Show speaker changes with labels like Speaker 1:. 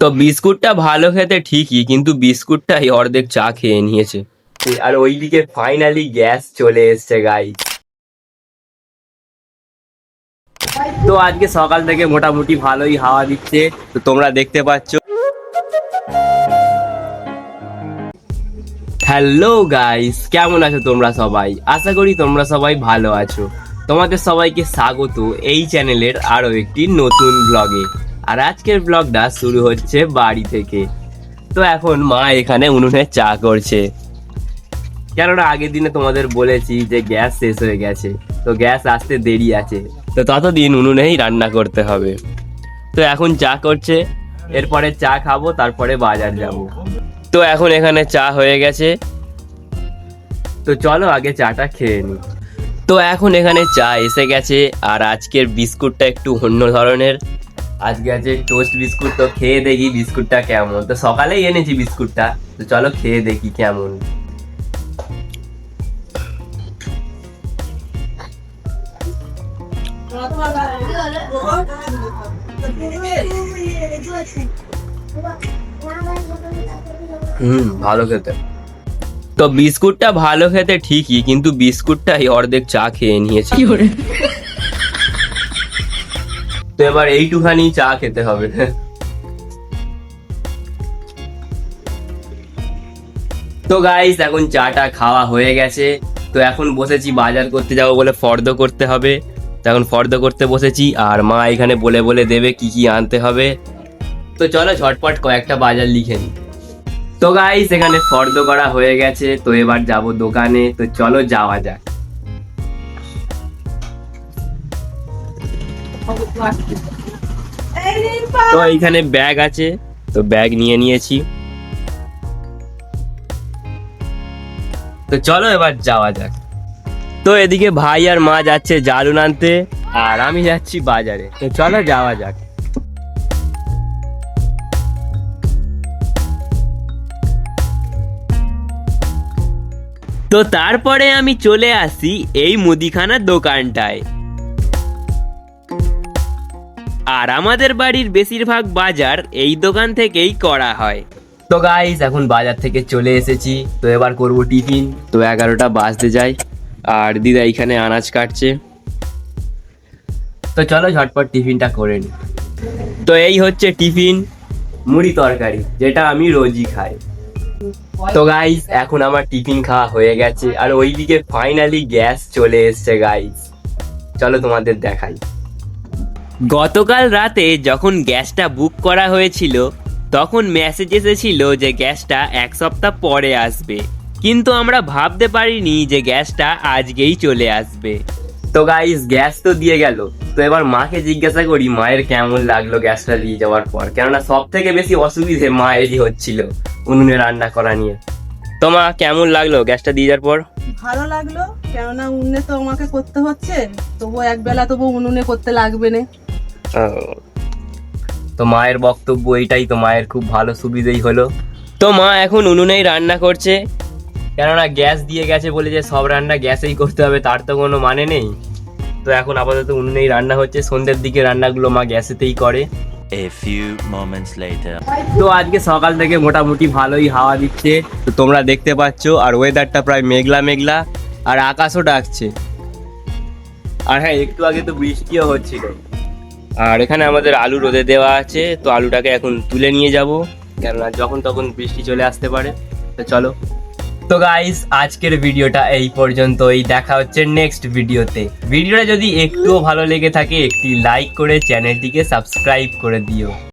Speaker 1: তো বিস্কুটটা ভালো খেতে ঠিকই, কিন্তু বিস্কুটটাই অর্ধেক চা খেয়ে নিয়েছে। আর ওইদিকে ফাইনালি গ্যাস চলে এসছে গাইস। তো আজকে সকাল থেকে মোটামুটি ভালোই হাওয়া দিচ্ছে, তো তোমরা দেখতে পাচ্ছ। হ্যালো গাইস, কেমন আছো তোমরা সবাই? আশা করি তোমরা সবাই ভালো আছো। তোমাদের সবাইকে স্বাগত এই চ্যানেলের আরো একটি নতুন ব্লগে। আর আজকের ব্লগটা শুরু হচ্ছে বাড়ি থেকে। তো এখন মা এখানে উনুনে চা করছে, কেননা আগের দিনে তোমাদের বলেছি যে গ্যাস শেষ হয়ে গেছে, তো গ্যাস আসতে দেরি আছে, তো ততদিন উনুনেই রান্না করতে হবে। তো এখন চা করছে, এরপরে চা খাবো, তারপরে বাজার যাব। তো এখন এখানে চা হয়ে গেছে, তো চলো আগে চাটা খেয়ে নি। তো এখন এখানে চা এসে গেছে, আর আজকের বিস্কুটটা একটু অন্য ধরনের। আজকে আছে টোস্ট বিস্কুট, তো খেয়ে দেখি বিস্কুটটা কেমন। তো সকালেই এনেছি বিস্কুটটা, তো চলো খেয়ে দেখি কেমন। ভালো খেতে। তো বিস্কুটটা ভালো খেতে ঠিকই, কিন্তু বিস্কুটটাই অর্ধেক চা খেয়ে নিয়েছে। তো এবার এইটুখানি চা খেতে হবে। তো গাইস এখন চাটা খাওয়া হয়ে গেছে, তো এখন বসেছি বাজার করতে যাবো বলে, ফর্দ করতে হবে। তো এখন ফর্দ করতে বসেছি, আর মা এখানে বলে বলে দেবে কি কি আনতে হবে। তো চলো ঝটপট কয়েকটা বাজার লিখে নিই। তো গাইস এখানে ফর্দ করা হয়ে গেছে, তো এবার যাব দোকানে। তো চলো যাওয়া যাক। তো এইখানে ব্যাগ আছে, তো ব্যাগ নিয়ে নিয়েছি। তো চলো এবার যাওয়া যাক। তো এদিকে ভাই আর মা যাচ্ছে জারুন আনতে, আর আমি যাচ্ছি বাজারে। তো চলো যাওয়া যাক। তো তারপরে আমি চলে আসি এই মুদিখানার দোকানটায়। আর আমাদের বাড়ির বেশিরভাগ বাজার এই দোকান থেকেই করা হয়। তো গাইস এখন বাজার থেকে চলে এসেছি, তো এবার করব টিফিন। তো 11টা বাজতে যায়, আর দিদা এখানে আনাজ কাটছে। তো চলো ঝটপট টিফিনটা করে নি। তো এই হচ্ছে টিফিন, মুড়ি তরকারি, যেটা আমি রোজই খাই। তো গাইস এখন আমার টিফিন খাওয়া হয়ে গেছে, আর ওইদিকে ফাইনালি গ্যাস চলে এসছে গাইস। চলো তোমাদের দেখাই। গতকাল রাতে যখন গ্যাসটা বুক করা হয়েছিল, তখন মেসেজ এসেছিল যে গ্যাসটা 1 সপ্তাহ পরে আসবে, কিন্তু আমরা ভাবতে পারিনি যে গ্যাসটা আজকেই চলে আসবে। তো গাইস গ্যাস তো দিয়ে গেল, তো এবার মাকে জিজ্ঞাসা করি মায়ের কেমন লাগলো গ্যাসটা দিয়ে যাওয়ার পর, কেননা সব থেকে বেশি অসুবিধে মায়েরই হচ্ছিল উনুনে রান্না করা নিয়ে। তো মা কেমন লাগলো গ্যাসটা দিয়ে যাওয়ার পর?
Speaker 2: ভালো লাগলো, কেননা উনুনে তো আমাকে করতে হচ্ছে, তবু একবেলা তবু উনুনে করতে লাগবে না।
Speaker 1: তো মায়ের বক্তব্য এইটাই, তো মায়ের খুব ভালো সুবিধেই হলো। তো মা এখন উনুনেই রান্না করছে, কেননা গ্যাস দিয়ে গেছে বলে যে সব রান্না গ্যাসেই করতে হবে তার তো কোনো মানে নেই। তো এখন আপাতত উনুনেই রান্না হচ্ছে, সন্ধ্যের দিকে রান্নাগুলো মা গ্যাসেতেই করে।
Speaker 3: A few moments later.
Speaker 1: তো আজকে সকাল থেকে মোটামুটি ভালোই হাওয়া দিচ্ছে, তো তোমরা দেখতে পাচ্ছ। আর ওয়েদারটা প্রায় মেঘলা মেঘলা, আর আকাশও ডাকছে। আর হ্যাঁ, একটু আগে তো বৃষ্টিও হচ্ছিল। আর এখানে আমাদের আলু রোদে দেওয়া আছে, তো আলুটাকে এখন তুলে নিয়ে যাব, কেননা যখন তখন বৃষ্টি চলে আসতে পারে। তো চলো। তো গাইস আজকের ভিডিওটা এই পর্যন্তই, দেখা হচ্ছে নেক্সট ভিডিওতে। ভিডিওটা যদি একটুও ভালো লেগে থাকে একটি লাইক করে চ্যানেলটিকে সাবস্ক্রাইব করে দিও।